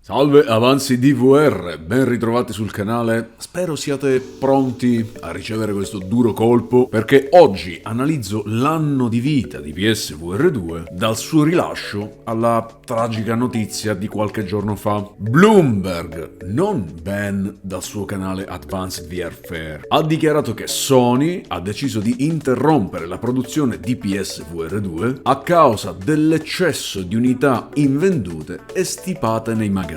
Salve avanzi DVR, ben ritrovati sul canale. Spero siate pronti a ricevere questo duro colpo perché oggi analizzo l'anno di vita di PSVR 2 dal suo rilascio alla tragica notizia di qualche giorno fa. Bloomberg, non Ben dal suo canale Advanced VR Fair, ha dichiarato che Sony ha deciso di interrompere la produzione di PSVR 2 a causa dell'eccesso di unità invendute e stipate nei magazzini.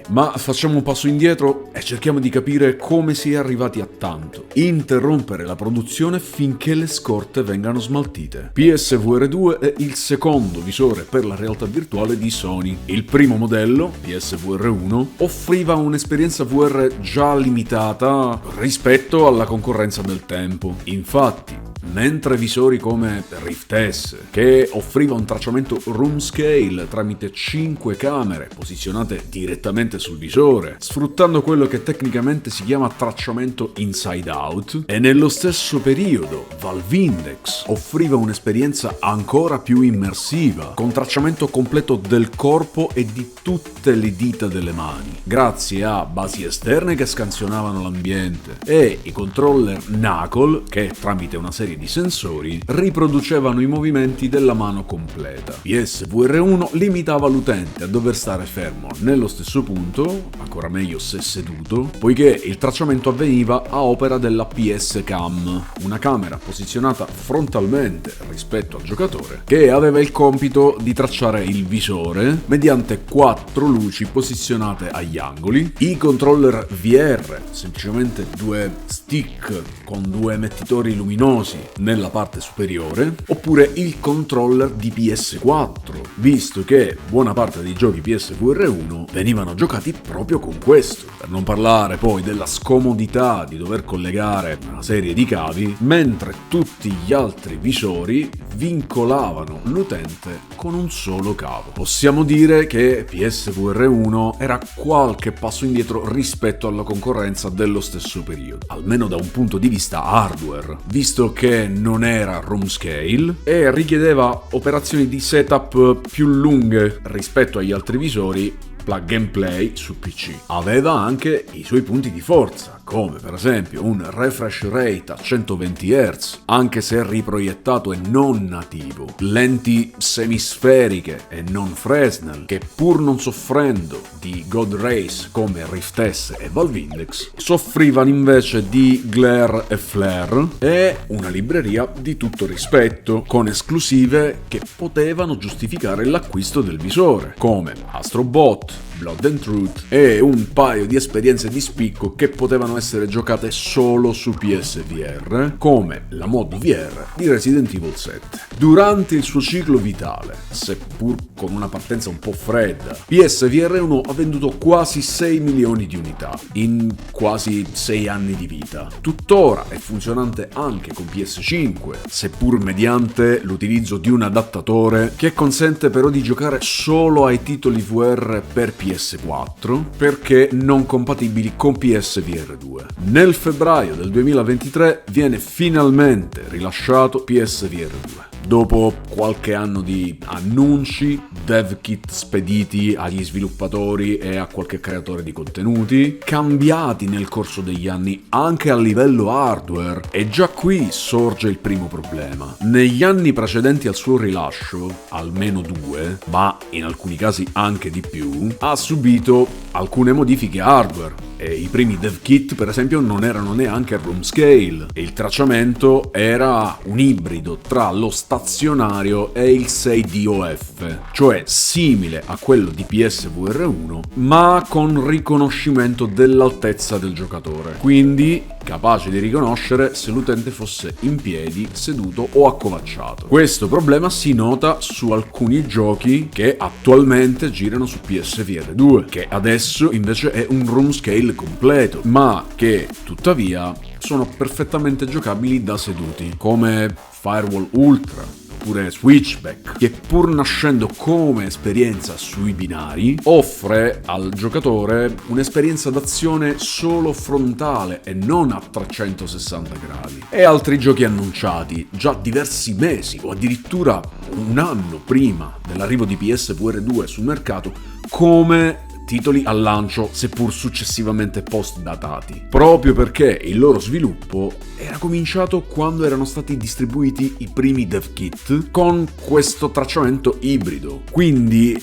Ma facciamo un passo indietro e cerchiamo di capire come si è arrivati a tanto. Interrompere la produzione finché le scorte vengano smaltite. PSVR 2 è il secondo visore per la realtà virtuale di Sony. Il primo modello, PSVR 1, offriva un'esperienza VR già limitata rispetto alla concorrenza del tempo. Infatti, mentre visori come Rift S, che offriva un tracciamento room scale tramite 5 camere posizionate direttamente sul visore, sfruttando quello che tecnicamente si chiama tracciamento inside out, e nello stesso periodo Valve Index offriva un'esperienza ancora più immersiva, con tracciamento completo del corpo e di tutte le dita delle mani, grazie a basi esterne che scansionavano l'ambiente, e i controller Knuckle che, tramite una serie di sensori, riproducevano i movimenti della mano completa. PSVR 1 limitava l'utente a dover stare fermo nello stesso punto, ancora meglio se seduto, poiché il tracciamento avveniva a opera della PS Cam, una camera posizionata frontalmente rispetto al giocatore, che aveva il compito di tracciare il visore mediante 4 luci posizionate agli angoli, i controller VR, semplicemente 2 stick con 2 emettitori luminosi nella parte superiore, oppure il controller di PS4, visto che buona parte dei giochi PSVR 1 venivano giocati proprio con questo, per non parlare poi della scomodità di dover collegare una serie di cavi, mentre tutti gli altri visori vincolavano l'utente con un solo cavo. Possiamo dire che PSVR 1 era qualche passo indietro rispetto alla concorrenza dello stesso periodo, almeno da un punto di vista hardware, visto che non era room scale e richiedeva operazioni di setup più lunghe rispetto agli altri visori plug and play su PC. Aveva anche i suoi punti di forza, come per esempio un refresh rate a 120 Hz, anche se riproiettato e non nativo, lenti semisferiche e non Fresnel, che pur non soffrendo di God Rays come Rift S e Valve Index, soffrivano invece di glare e flare, e una libreria di tutto rispetto, con esclusive che potevano giustificare l'acquisto del visore, come Astro Bot, Blood and Truth e un paio di esperienze di spicco che potevano essere giocate solo su PSVR, come la mod VR di Resident Evil 7. Durante il suo ciclo vitale, seppur con una partenza un po' fredda, PSVR 1 ha venduto quasi 6 milioni di unità in quasi 6 anni di vita. Tuttora è funzionante anche con PS5, seppur mediante l'utilizzo di un adattatore che consente però di giocare solo ai titoli VR per PS4 perché non compatibili con PSVR 2. Nel febbraio del 2023 viene finalmente rilasciato PSVR 2. Dopo qualche anno di annunci, dev kit spediti agli sviluppatori e a qualche creatore di contenuti, cambiati nel corso degli anni anche a livello hardware, e già qui sorge il primo problema. Negli anni precedenti al suo rilascio, almeno 2, ma in alcuni casi anche di più, ha subito alcune modifiche hardware. E i primi dev kit, per esempio, non erano neanche a room scale e il tracciamento era un ibrido tra lo stazionario e il 6DOF, cioè simile a quello di PSVR 1 ma con riconoscimento dell'altezza del giocatore, quindi capace di riconoscere se l'utente fosse in piedi, seduto o accovacciato. Questo problema si nota su alcuni giochi che attualmente girano su PSVR 2, che adesso invece è un room scale completo, ma che tuttavia sono perfettamente giocabili da seduti, come Firewall Ultra oppure Switchback, che pur nascendo come esperienza sui binari offre al giocatore un'esperienza d'azione solo frontale e non a 360 gradi. E altri giochi annunciati già diversi mesi o addirittura un anno prima dell'arrivo di PSVR 2 sul mercato, come titoli al lancio, seppur successivamente post-datati, proprio perché il loro sviluppo era cominciato quando erano stati distribuiti i primi dev kit con questo tracciamento ibrido. Quindi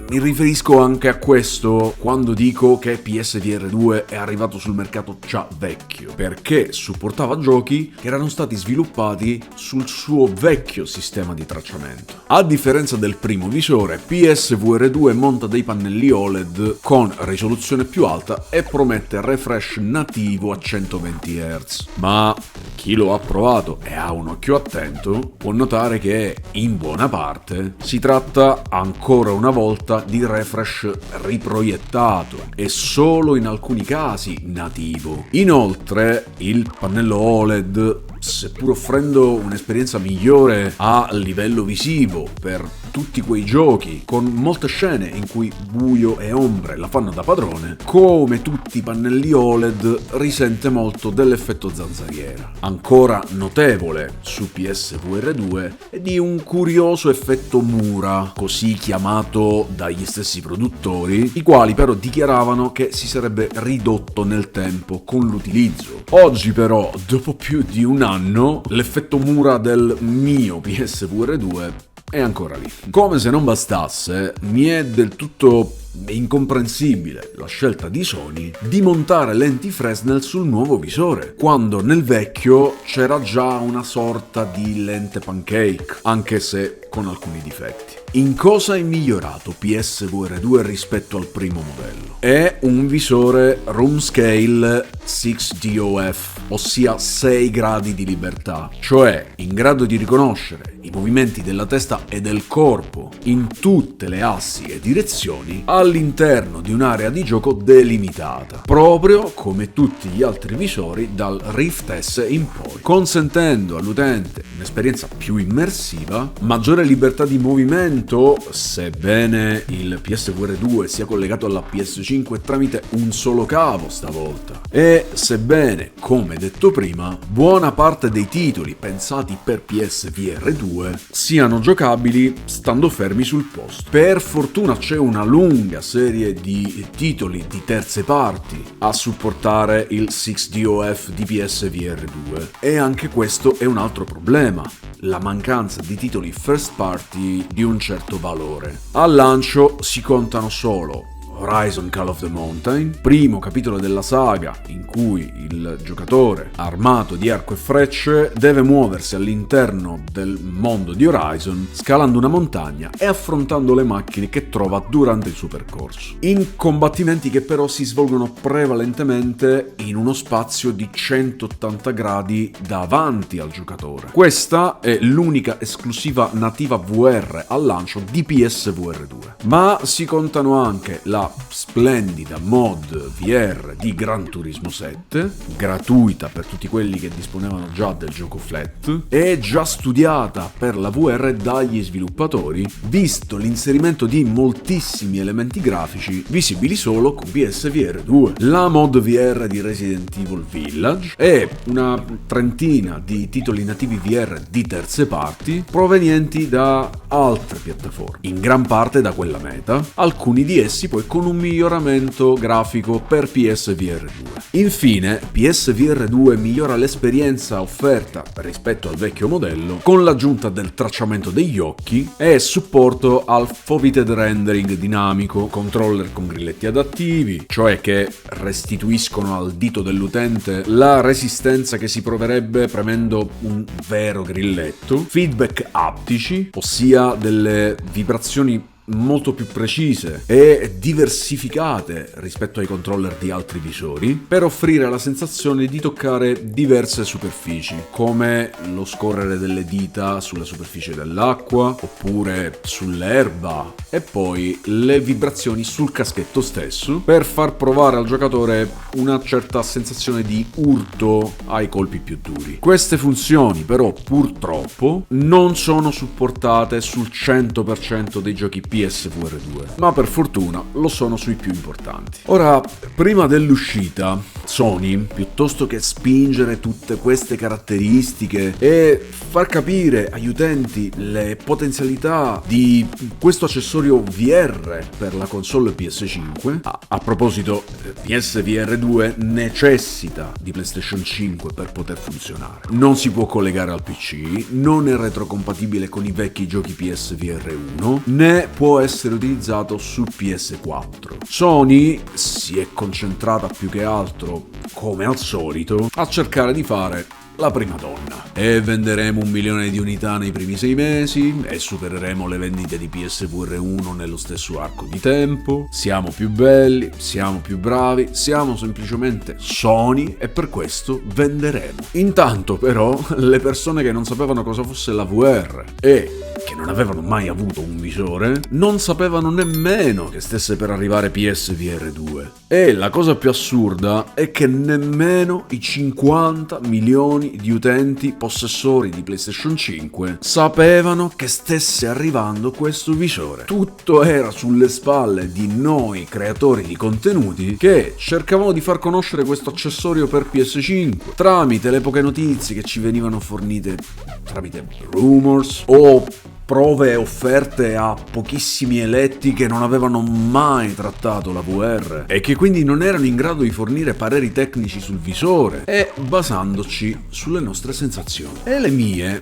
mi riferisco anche a questo quando dico che PSVR 2 è arrivato sul mercato già vecchio, perché supportava giochi che erano stati sviluppati sul suo vecchio sistema di tracciamento. A differenza del primo visore, PSVR 2 monta dei pannelli OLED con risoluzione più alta e promette refresh nativo a 120 Hz. Ma chi lo ha provato e ha un occhio attento può notare che in buona parte si tratta ancora una volta di refresh riproiettato e solo in alcuni casi nativo. Inoltre il pannello OLED, seppur offrendo un'esperienza migliore a livello visivo per tutti quei giochi, con molte scene in cui buio e ombre la fanno da padrone, come tutti i pannelli OLED risente molto dell'effetto zanzariera. Ancora notevole su PSVR 2 è di un curioso effetto Mura, così chiamato dagli stessi produttori, i quali però dichiaravano che si sarebbe ridotto nel tempo con l'utilizzo. Oggi però, dopo più di un anno, l'effetto Mura del mio PSVR 2 è ancora lì. Come se non bastasse, mi è del tutto incomprensibile la scelta di Sony di montare lenti Fresnel sul nuovo visore, quando nel vecchio c'era già una sorta di lente pancake, anche se con alcuni difetti. In cosa è migliorato PSVR 2 rispetto al primo modello? È un visore room scale 6DOF, ossia 6 gradi di libertà, cioè in grado di riconoscere i movimenti della testa e del corpo in tutte le assi e direzioni all'interno di un'area di gioco delimitata, proprio come tutti gli altri visori dal Rift S in poi, consentendo all'utente un'esperienza più immersiva, maggiore libertà di movimento, sebbene il PSVR 2 sia collegato alla PS5 tramite un solo cavo stavolta, e sebbene, come detto prima, buona parte dei titoli pensati per PSVR 2 siano giocabili stando fermi sul posto. Per fortuna c'è una lunga serie di titoli di terze parti a supportare il 6DOF di PSVR 2, e anche questo è un altro problema: la mancanza di titoli first party di un certo valore. Al lancio si contano solo Horizon Call of the Mountain, primo capitolo della saga in cui il giocatore, armato di arco e frecce, deve muoversi all'interno del mondo di Horizon, scalando una montagna e affrontando le macchine che trova durante il suo percorso, in combattimenti che però si svolgono prevalentemente in uno spazio di 180 gradi davanti al giocatore. Questa è l'unica esclusiva nativa VR al lancio di PSVR 2, ma si contano anche la splendida mod VR di Gran Turismo 7, gratuita per tutti quelli che disponevano già del gioco flat, e già studiata per la VR dagli sviluppatori, visto l'inserimento di moltissimi elementi grafici visibili solo con PSVR 2. La mod VR di Resident Evil Village e una trentina di titoli nativi VR di terze parti provenienti da altre piattaforme, in gran parte da quella Meta, alcuni di essi poi con un miglioramento grafico per PSVR 2. Infine, PSVR 2 migliora l'esperienza offerta rispetto al vecchio modello con l'aggiunta del tracciamento degli occhi e supporto al foveated rendering dinamico, controller con grilletti adattivi, cioè che restituiscono al dito dell'utente la resistenza che si proverebbe premendo un vero grilletto, feedback aptici, ossia delle vibrazioni molto più precise e diversificate rispetto ai controller di altri visori, per offrire la sensazione di toccare diverse superfici, come lo scorrere delle dita sulla superficie dell'acqua oppure sull'erba, e poi le vibrazioni sul caschetto stesso, per far provare al giocatore una certa sensazione di urto ai colpi più duri. Queste funzioni però purtroppo non sono supportate sul 100% dei giochi PSVR 2, ma per fortuna lo sono sui più importanti. Ora, prima dell'uscita, Sony, piuttosto che spingere tutte queste caratteristiche e far capire agli utenti le potenzialità di questo accessorio VR per la console PS5, a proposito, PSVR 2 necessita di PlayStation 5 per poter funzionare. Non si può collegare al PC, non è retrocompatibile con i vecchi giochi PSVR 1, né può essere utilizzato su PS4. Sony si è concentrata più che altro, come al solito, a cercare di fare la prima donna. E venderemo 1 milione di unità nei primi 6 mesi e supereremo le vendite di PSVR 1 nello stesso arco di tempo. Siamo più belli, siamo più bravi, siamo semplicemente Sony e per questo venderemo. Intanto però le persone che non sapevano cosa fosse la VR e che non avevano mai avuto un visore, non sapevano nemmeno che stesse per arrivare PSVR 2. E la cosa più assurda è che nemmeno i 50 milioni di utenti possessori di PlayStation 5 sapevano che stesse arrivando questo visore. Tutto era sulle spalle di noi creatori di contenuti che cercavamo di far conoscere questo accessorio per PS5 tramite le poche notizie che ci venivano fornite tramite rumors o prove offerte a pochissimi eletti che non avevano mai trattato la VR e che quindi non erano in grado di fornire pareri tecnici sul visore e basandoci sulle nostre sensazioni. E le mie,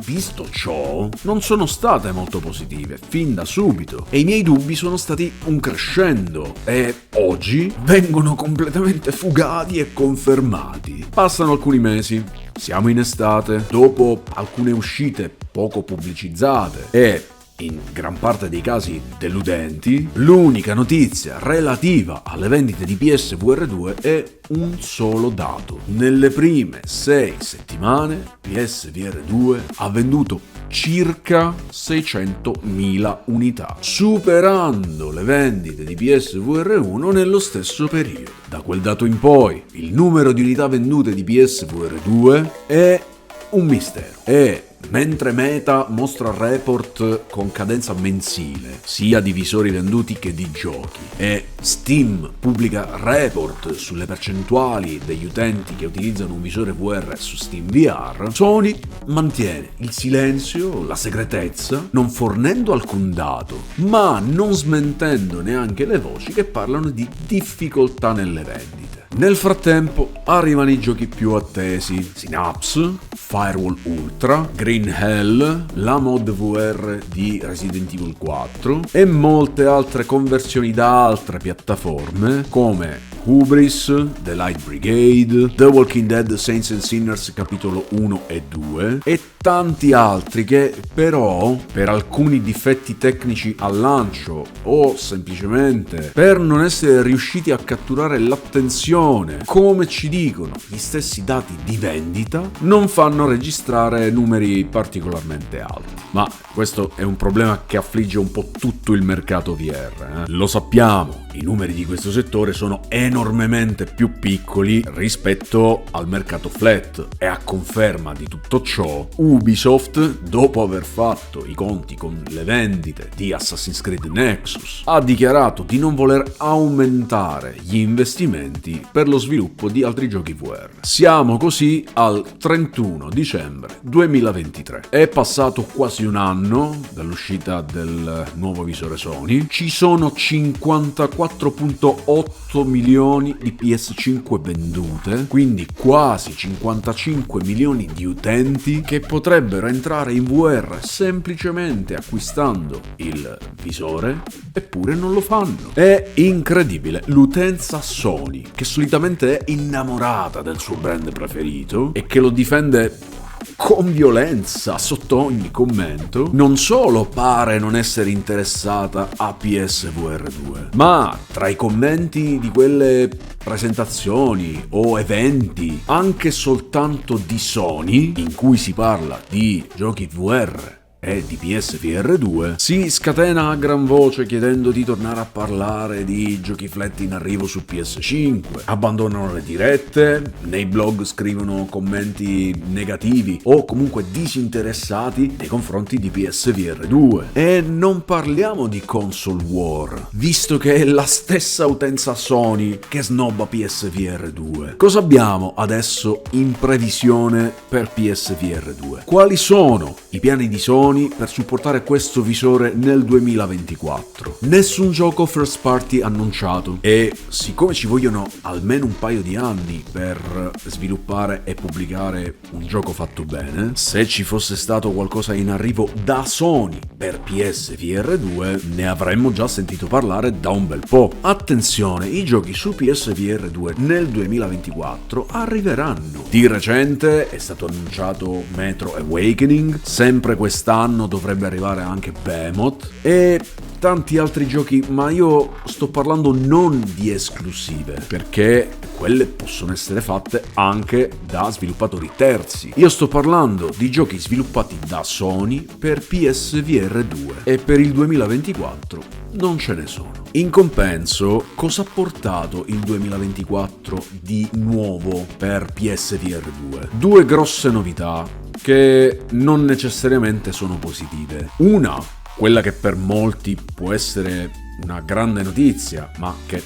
visto ciò, non sono state molto positive fin da subito e i miei dubbi sono stati un crescendo e oggi vengono completamente fugati e confermati. Passano alcuni mesi, siamo in estate, dopo alcune uscite poco pubblicizzate e in gran parte dei casi deludenti, l'unica notizia relativa alle vendite di PSVR 2 è un solo dato. Nelle prime 6 settimane PSVR 2 ha venduto circa 600.000 unità, superando le vendite di PSVR 1 nello stesso periodo. Da quel dato in poi, il numero di unità vendute di PSVR 2 è un mistero. E mentre Meta mostra report con cadenza mensile, sia di visori venduti che di giochi, e Steam pubblica report sulle percentuali degli utenti che utilizzano un visore VR su Steam VR, Sony mantiene il silenzio, la segretezza, non fornendo alcun dato, ma non smentendo neanche le voci che parlano di difficoltà nelle vendite. Nel frattempo arrivano i giochi più attesi: Synapse, Firewall Ultra, Green Hell, la mod VR di Resident Evil 4 e molte altre conversioni da altre piattaforme come Hubris, The Light Brigade, The Walking Dead Saints and Sinners capitolo 1 e 2 e tanti altri che però per alcuni difetti tecnici al lancio o semplicemente per non essere riusciti a catturare l'attenzione, come ci dicono gli stessi dati di vendita, non fanno registrare numeri particolarmente alti. Ma questo è un problema che affligge un po' tutto il mercato VR. Lo sappiamo, i numeri di questo settore sono enormemente più piccoli rispetto al mercato flat e a conferma di tutto ciò, Ubisoft, dopo aver fatto i conti con le vendite di Assassin's Creed Nexus, ha dichiarato di non voler aumentare gli investimenti per lo sviluppo di altri giochi VR. Siamo così al 31 dicembre 2023. È passato quasi un anno dall'uscita del nuovo visore Sony. Ci sono 54,8 milioni di PS5 vendute, quindi quasi 55 milioni di utenti che potrebbero entrare in VR semplicemente acquistando il visore, eppure non lo fanno. È incredibile. L'utenza Sony, che solitamente è innamorata del suo brand preferito e che lo difende con violenza sotto ogni commento, non solo pare non essere interessata a PSVR 2, ma tra i commenti di quelle presentazioni o eventi, anche soltanto di Sony, in cui si parla di giochi VR e di PSVR 2 si scatena a gran voce chiedendo di tornare a parlare di giochi flat in arrivo su PS5, abbandonano le dirette, nei blog scrivono commenti negativi o comunque disinteressati nei confronti di PSVR 2. E non parliamo di console war, visto che è la stessa utenza Sony che snobba PSVR 2. Cosa abbiamo adesso in previsione per PSVR 2? Quali sono i piani di Sony per supportare questo visore nel 2024? Nessun gioco first party annunciato e siccome ci vogliono almeno un paio di anni per sviluppare e pubblicare un gioco fatto bene, se ci fosse stato qualcosa in arrivo da Sony per PSVR 2 ne avremmo già sentito parlare da un bel po'. Attenzione, i giochi su PSVR 2 nel 2024 arriveranno. Di recente è stato annunciato Metro Awakening, sempre quest'anno dovrebbe arrivare anche Behemoth e tanti altri giochi, ma io sto parlando non di esclusive, perché quelle possono essere fatte anche da sviluppatori terzi. Io sto parlando di giochi sviluppati da Sony per PSVR 2 e per il 2024 non ce ne sono. In compenso, cosa ha portato il 2024 di nuovo per PSVR 2? Due grosse novità che non necessariamente sono positive. Una, quella che per molti può essere una grande notizia, ma che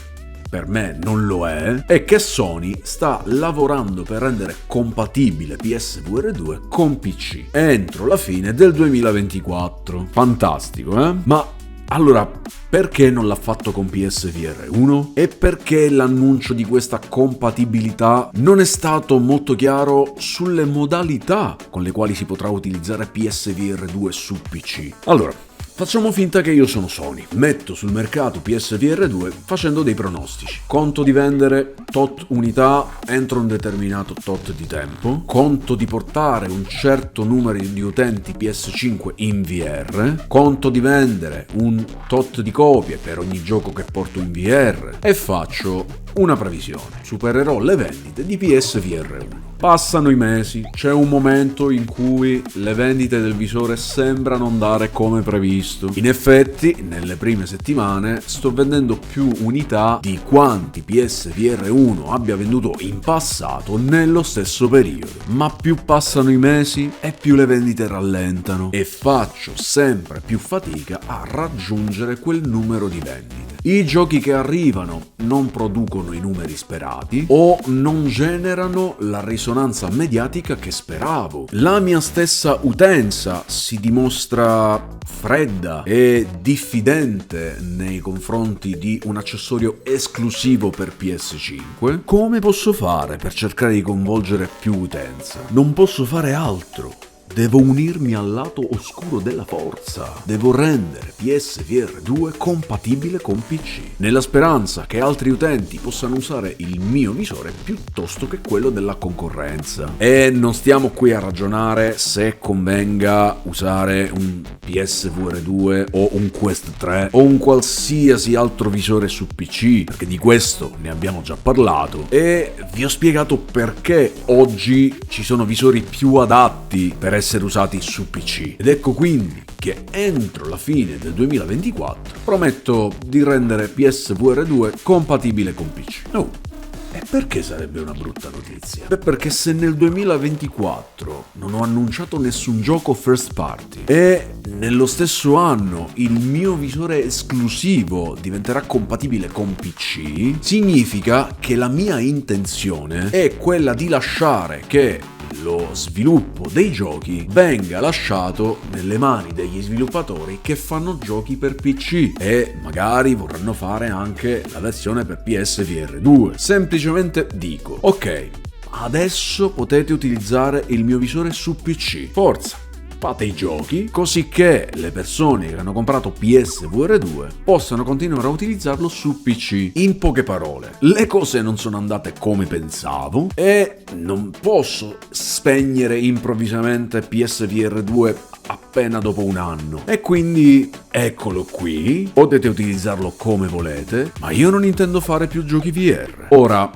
per me non lo è che Sony sta lavorando per rendere compatibile PSVR 2 con PC entro la fine del 2024. Fantastico, eh? Ma allora, perché non l'ha fatto con PSVR 1? E perché l'annuncio di questa compatibilità non è stato molto chiaro sulle modalità con le quali si potrà utilizzare PSVR 2 su PC? Allora, facciamo finta che io sono Sony, metto sul mercato PSVR 2 facendo dei pronostici. Conto di vendere tot unità entro un determinato tot di tempo, conto di portare un certo numero di utenti PS5 in VR, conto di vendere un tot di copie per ogni gioco che porto in VR e faccio una previsione. Supererò le vendite di PSVR 1. Passano i mesi, c'è un momento in cui le vendite del visore sembrano andare come previsto. In effetti, nelle prime settimane sto vendendo più unità di quanti PSVR 1 abbia venduto in passato nello stesso periodo. Ma più passano i mesi e più le vendite rallentano e faccio sempre più fatica a raggiungere quel numero di vendite. I giochi che arrivano non producono i numeri sperati o non generano la risonanza mediatica che speravo. La mia stessa utenza si dimostra fredda e diffidente nei confronti di un accessorio esclusivo per PS5. Come posso fare per cercare di coinvolgere più utenza? Non posso fare altro. Devo unirmi al lato oscuro della forza. Devo rendere PSVR 2 compatibile con PC, nella speranza che altri utenti possano usare il mio visore piuttosto che quello della concorrenza. E non stiamo qui a ragionare se convenga usare un PSVR 2 o un Quest 3 o un qualsiasi altro visore su PC, perché di questo ne abbiamo già parlato e vi ho spiegato perché oggi ci sono visori più adatti per essere usati su PC. Ed ecco quindi che entro la fine del 2024 prometto di rendere PSVR 2 compatibile con PC. E perché sarebbe una brutta notizia? Beh, perché se nel 2024 non ho annunciato nessun gioco first party e nello stesso anno il mio visore esclusivo diventerà compatibile con PC, significa che la mia intenzione è quella di lasciare che lo sviluppo dei giochi venga lasciato nelle mani degli sviluppatori che fanno giochi per PC e magari vorranno fare anche la versione per PSVR 2. Semplicemente dico, ok, adesso potete utilizzare il mio visore su PC. Forza, fate i giochi così che le persone che hanno comprato PSVR 2 possano continuare a utilizzarlo su PC. In poche parole, le cose non sono andate come pensavo e non posso spegnere improvvisamente PSVR 2 appena dopo un anno. E quindi eccolo qui, potete utilizzarlo come volete, ma io non intendo fare più giochi VR. Ora,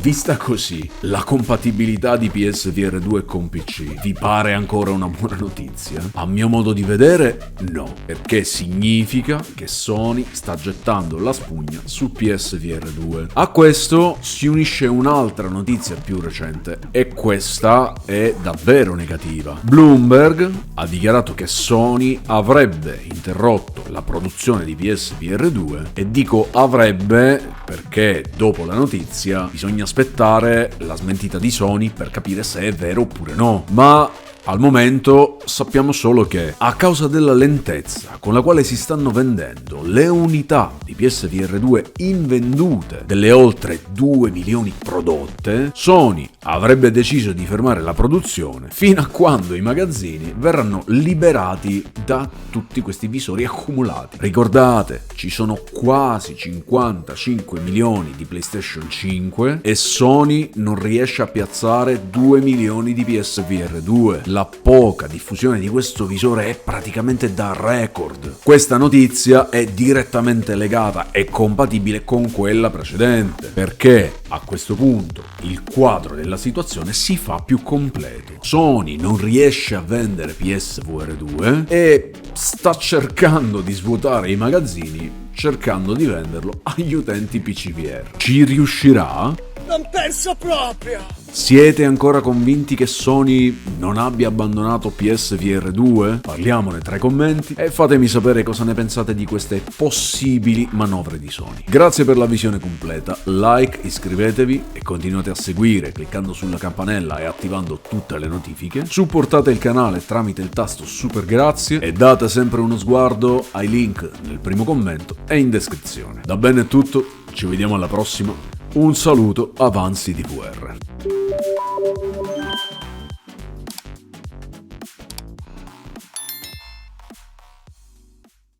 Vista così, la compatibilità di PSVR 2 con PC vi pare ancora una buona notizia? A mio modo di vedere, no, perché significa che Sony sta gettando la spugna su PSVR 2. A questo si unisce un'altra notizia più recente, e questa è davvero negativa. Bloomberg ha dichiarato che Sony avrebbe interrotto la produzione di PSVR 2, e dico avrebbe perché dopo la notizia bisogna aspettare la smentita di Sony per capire se è vero oppure no. Ma al momento sappiamo solo che, a causa della lentezza con la quale si stanno vendendo le unità di PSVR 2 invendute, delle oltre 2 milioni prodotte, Sony avrebbe deciso di fermare la produzione fino a quando i magazzini verranno liberati da tutti questi visori accumulati. Ricordate, ci sono quasi 55 milioni di PlayStation 5 e Sony non riesce a piazzare 2 milioni di PSVR 2. La poca diffusione di questo visore è praticamente da record. Questa notizia è direttamente legata e compatibile con quella precedente, perché a questo punto il quadro della situazione si fa più completo. Sony non riesce a vendere PSVR 2 e sta cercando di svuotare i magazzini cercando di venderlo agli utenti PCVR. Ci riuscirà? Non penso proprio! Siete ancora convinti che Sony non abbia abbandonato PSVR 2? Parliamone tra i commenti e fatemi sapere cosa ne pensate di queste possibili manovre di Sony. Grazie per la visione completa, like, iscrivetevi e continuate a seguire cliccando sulla campanella e attivando tutte le notifiche. Supportate il canale tramite il tasto super grazie e date sempre uno sguardo ai link nel primo commento e in descrizione. Da bene è tutto, ci vediamo alla prossima. Un saluto, Avanzi DVR.